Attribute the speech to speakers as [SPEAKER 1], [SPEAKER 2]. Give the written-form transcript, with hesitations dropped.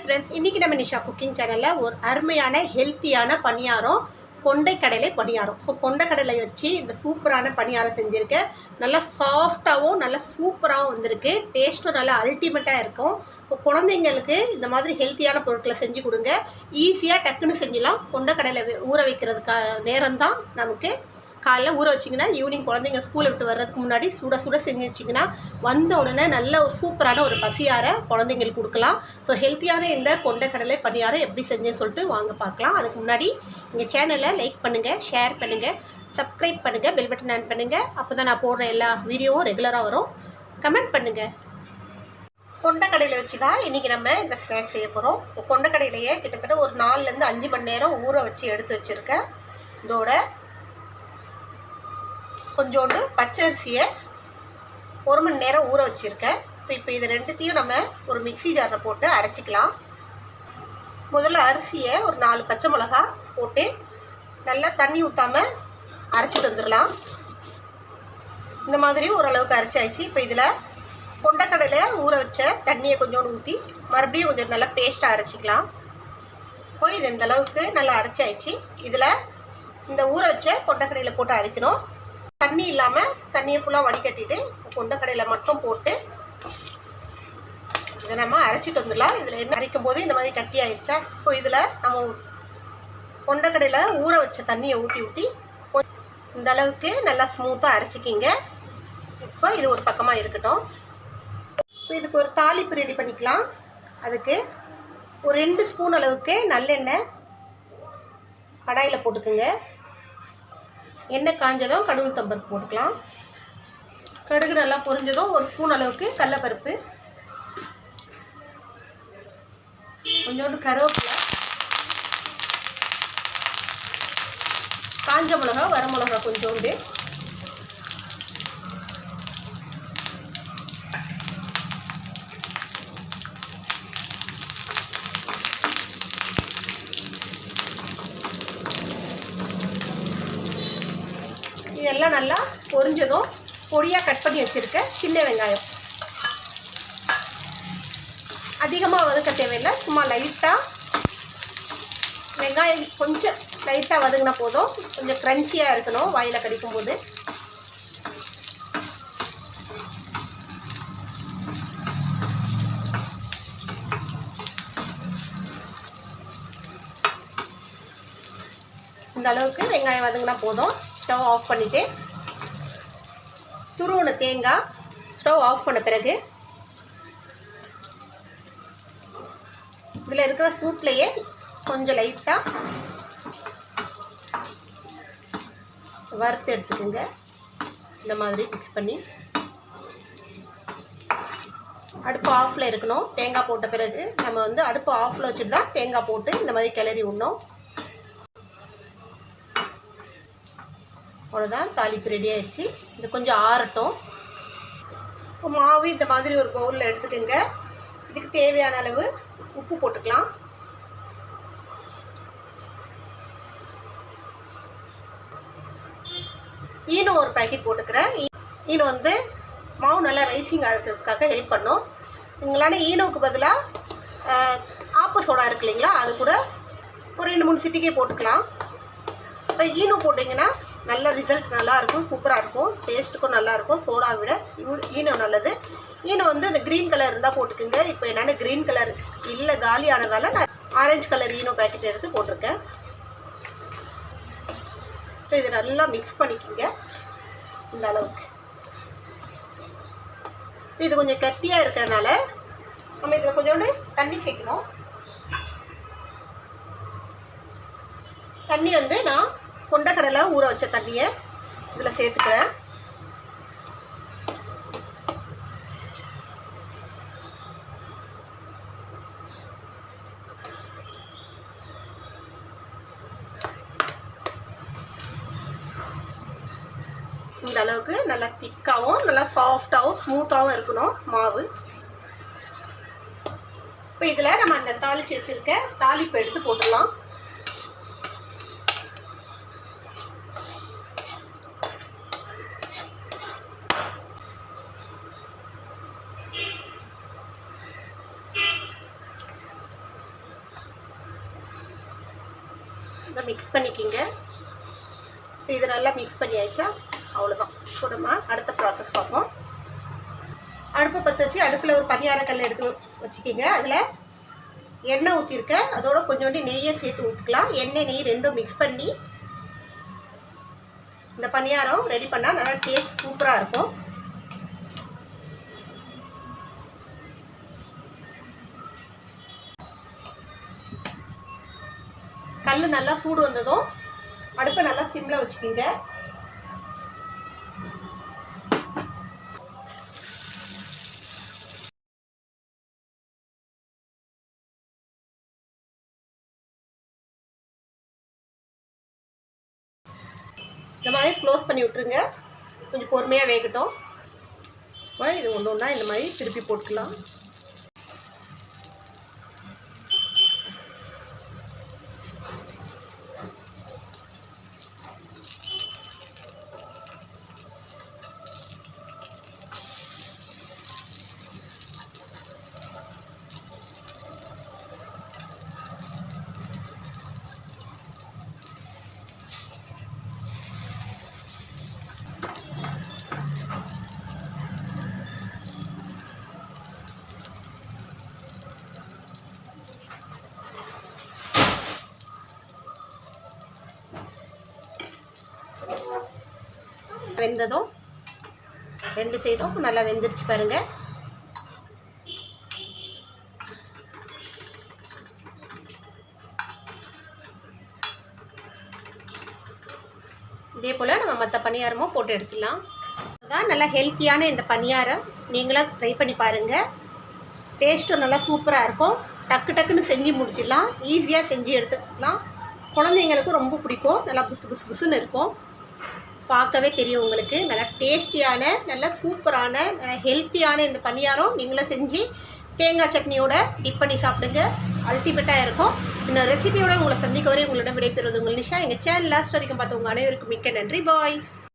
[SPEAKER 1] Friends, இன்றைக்கி நம்ம Nisha cooking சேனலில் ஒரு அருமையான ஹெல்த்தியான பணியாரம் கொண்டைக்கடலை பணியாரம். ஸோ கொண்டைக்கடலை வச்சு இந்த சூப்பரான பணியாரம் செஞ்சுருக்கேன். நல்லா சாஃப்டாகவும் நல்லா சூப்பராகவும் வந்திருக்கு. டேஸ்ட்டும் நல்லா அல்டிமேட்டாக இருக்கும். ஸோ குழந்தைங்களுக்கு இந்த மாதிரி ஹெல்த்தியான பொருட்களை செஞ்சு கொடுங்க. ஈஸியாக டக்குன்னு செஞ்சிடலாம். கொண்டைக்கடலை ஊற வைக்கிறதுக்காக நேரம் தான் நமக்கு. காலைல ஊற வச்சிங்கன்னா ஈவினிங் குழந்தைங்க ஸ்கூலை விட்டு வர்றதுக்கு முன்னாடி சுட சுட செஞ்சு வச்சிங்கன்னா வந்த உடனே நல்ல ஒரு சூப்பரான ஒரு பசியார குழந்தைங்களுக்கு கொடுக்கலாம். ஸோ ஹெல்த்தியான இந்த கொண்டைக்கடலை பணியாரம் எப்படி செஞ்சேன்னு சொல்லிட்டு வாங்க பார்க்கலாம். அதுக்கு முன்னாடி எங்கள் சேனலை லைக் பண்ணுங்கள், ஷேர் பண்ணுங்கள், சப்ஸ்கிரைப் பண்ணுங்கள், பெல் பட்டன் ஆன் பண்ணுங்கள். அப்போ தான் நான் போடுற எல்லா வீடியோவும் ரெகுலராக வரும். கமெண்ட் பண்ணுங்கள். கொண்டைக்கடலை வச்சு தான் இன்றைக்கி நம்ம இந்த ஸ்நாக்ஸ் செய்ய போகிறோம். ஸோ கொண்டைக்கடலையே கிட்டத்தட்ட ஒரு 4லேருந்து 5 மணி நேரம் ஊற வச்சு எடுத்து வச்சுருக்கேன். இதோட கொஞ்சோண்டு பச்சரிசியை 1 மணி நேரம் ஊற வச்சுருக்கேன். ஸோ இப்போ இது ரெண்டுத்தையும் நம்ம ஒரு மிக்ஸி ஜாரில் போட்டு அரைச்சிக்கலாம். முதல்ல அரிசியை ஒரு 4 பச்சை மிளகா போட்டு நல்லா தண்ணி ஊற்றாமல் அரைச்சிட்டு வந்துடலாம். இந்த மாதிரி ஓரளவுக்கு அரைச்சாச்சு. இப்போ இதில் கொண்டைக்கடலை ஊற வச்ச தண்ணியை கொஞ்சோண்டு ஊற்றி மறுபடியும் கொஞ்சம் நல்லா பேஸ்ட்டாக அரைச்சிக்கலாம். இப்போ இது இந்த அளவுக்கு நல்லா அரைச்சாச்சு. இதில் இந்த ஊற வச்ச கொண்டைக்கடலையில் போட்டு அரைக்கணும். தண்ணி இல்லாமல் தண்ணியை ஃபுல்லாக வடிகட்டிட்டு கொண்டைக்கடலையில் மட்டும் போட்டு இதை நம்ம அரைச்சிட்டு வந்துடலாம். இதில் என்ன அரைக்கும் போது இந்த மாதிரி கட்டி ஆகிடுச்சா, இப்போ இதில் நம்ம கொண்டைக்கடலையில் ஊற வச்ச தண்ணியை ஊற்றி இந்த அளவுக்கு நல்லா ஸ்மூத்தாக அரைச்சிக்கிங்க. இப்போ இது ஒரு பக்கமாக இருக்கட்டும். இப்போ இதுக்கு ஒரு தாளிப்பு ரெடி பண்ணிக்கலாம். அதுக்கு ஒரு 2 ஸ்பூன் அளவுக்கு நல்லெண்ணெய் கடாயில் போட்டுக்குங்க. எண்ணெய் காஞ்சதும் கடுகு உளுத்தம்பருப்பு போட்டுக்கலாம். கடுகு நல்லா பொரிஞ்சதும் 1 ஸ்பூன் அளவுக்கு கடலைப்பருப்பு, கொஞ்சோண்டு கருவேப்பிலை, காஞ்ச மிளகா, வரமிளகா கொஞ்சோண்டு, இதெல்லாம் நல்லா பொரிஞ்சதும் பொடியாக கட் பண்ணி வச்சுருக்க சின்ன வெங்காயம். அதிகமாக வதக்க தேவையில்லை, சும்மா லைட்டாக வெங்காயம் கொஞ்சம் லைட்டாக வதங்கினா போதும். கொஞ்சம் க்ரன்ச்சியாக இருக்கணும் வாயில் கடிக்கும்போது. இந்த அளவுக்கு வெங்காயம் வதங்கினா போதும். ஸ்டவ் ஆஃப் பண்ணிவிட்டு துருவன தேங்காய் ஸ்டவ் ஆஃப் பண்ண பிறகு இதில் இருக்கிற சூட்லேயே கொஞ்சம் லைட்டாக வறுத்து எடுத்துக்கோங்க. இந்த மாதிரி மிக்ஸ் பண்ணி அடுப்பு ஆஃபில் இருக்கணும். தேங்காய் போட்ட பிறகு நம்ம அடுப்பு ஆஃபில் வச்சுட்டு தான் தேங்காய் போட்டு இந்த மாதிரி கிளறி விடணும். அவ்வளோதான், தாளிப்பு ரெடி ஆகிடுச்சு. இது கொஞ்சம் ஆறட்டும். மாவு இந்த மாதிரி ஒரு பவுலில் எடுத்துக்கோங்க. இதுக்கு தேவையான அளவு உப்பு போட்டுக்கலாம். ஈனோ ஒரு பேக்கெட் போட்டுக்கிறேன். ஈனோ மாவு நல்லா ரைசிங்காக இருக்கிறதுக்காக ஹெல்ப் பண்ணும். உங்களால் ஈனோவுக்கு பதிலாக ஆப்ப சோடா இருக்கு இல்லைங்களா, அது கூட ஒரு 2-3 சிட்டிக்கே போட்டுக்கலாம். இப்போ ஈனோ போட்டிங்கன்னா நல்ல ரிசல்ட் நல்லாயிருக்கும், சூப்பராக இருக்கும், டேஸ்ட்டுக்கும் நல்லாயிருக்கும். சோடா விட ஈனோ நல்லது. ஈனோ இந்த க்ரீன் கலர் இருந்தால் போட்டுக்குங்க. இப்போ என்னென்ன க்ரீன் கலர் இல்லை, காலி ஆனதால் நான் ஆரஞ்சு கலர் ஈனோ பேக்கெட் எடுத்து போட்டிருக்கேன். ஸோ இதை நல்லா மிக்ஸ் பண்ணிக்கோங்க இந்த அளவுக்கு. இது கொஞ்சம் கட்டியாக இருக்கிறதுனால நம்ம இதில் கொஞ்சோண்டு தண்ணி சேர்க்கணும். தண்ணி நான் கொண்டைக்கடலை ஊற வச்ச தண்ணியை இதில் சேர்த்துக்கிறேன். இந்த அளவுக்கு நல்லா திக்காகவும் நல்லா சாஃப்டாகவும் ஸ்மூத்தாகவும் இருக்கணும் மாவு. இப்போ இதில் நம்ம அந்த தாளித்து வச்சுருக்க தாளிப்பு எடுத்து போட்டுடலாம். இதை மிக்ஸ் பண்ணிக்கிங்க. இது நல்லா மிக்ஸ் பண்ணியாச்சா, அவ்வளோதான். கூடமா அடுத்த ப்ராசஸ் பார்ப்போம். அடுப்பை பற்ற வச்சு அடுப்பில் ஒரு பணியாரக்கல் எடுத்து வச்சுக்கிங்க. அதில் எண்ணெய் ஊற்றிருக்கேன், அதோட கொஞ்சோண்டு நெய்யை சேர்த்து ஊற்றிக்கலாம். எண்ணெய் நெய் ரெண்டும் மிக்ஸ் பண்ணி இந்த பணியாரம் ரெடி பண்ணால் நல்லா டேஸ்ட் சூப்பராக இருக்கும். கல் நல்லா சூடு வந்ததும் அடுப்பை நல்லா சிம்மில் வச்சுக்கிங்க. இந்த மாதிரி க்ளோஸ் பண்ணி விட்டுருங்க. கொஞ்சம் பொறுமையாக வேகட்டும். இது ஒன்று ஒன்றா இந்த மாதிரி திருப்பி போட்டுக்கலாம். வெந்ததும் ரெண்டு சைடும் நல்லா வெந்துருச்சு பாருங்க. இதே போல் நம்ம மற்ற பணியாரமும் போட்டு எடுத்துக்கலாம். அதுதான் நல்லா ஹெல்த்தியான இந்த பணியாரம் நீங்களும் ட்ரை பண்ணி பாருங்கள். டேஸ்ட்டும் நல்லா சூப்பராக இருக்கும். டக்கு டக்குன்னு செஞ்சு முடிச்சிடலாம். ஈஸியாக செஞ்சு எடுத்துக்கலாம். குழந்தைங்களுக்கும் ரொம்ப பிடிக்கும். நல்லா புசு புசு புசுன்னு இருக்கும். பார்க்கவே தெரியும் உங்களுக்கு. நல்லா டேஸ்டியான, நல்லா சூப்பரான, ஹெல்த்தியான இந்த பணியாரம் நீங்களும் செஞ்சு தேங்காய் சட்னியோட டிப் பண்ணி சாப்பிடுங்க. அல்டிமேட்டாக இருக்கும். இன்னும் ரெசிபியோட உங்களை சந்திக்க வரை உங்களிடம் விடைபெறுவது உங்கள் நிஷா. எங்கள் சேனல் லாஸ்ட் வரைக்கும் பார்த்து உங்கள் அனைவருக்கும் மிக்க நன்றி. பாய்.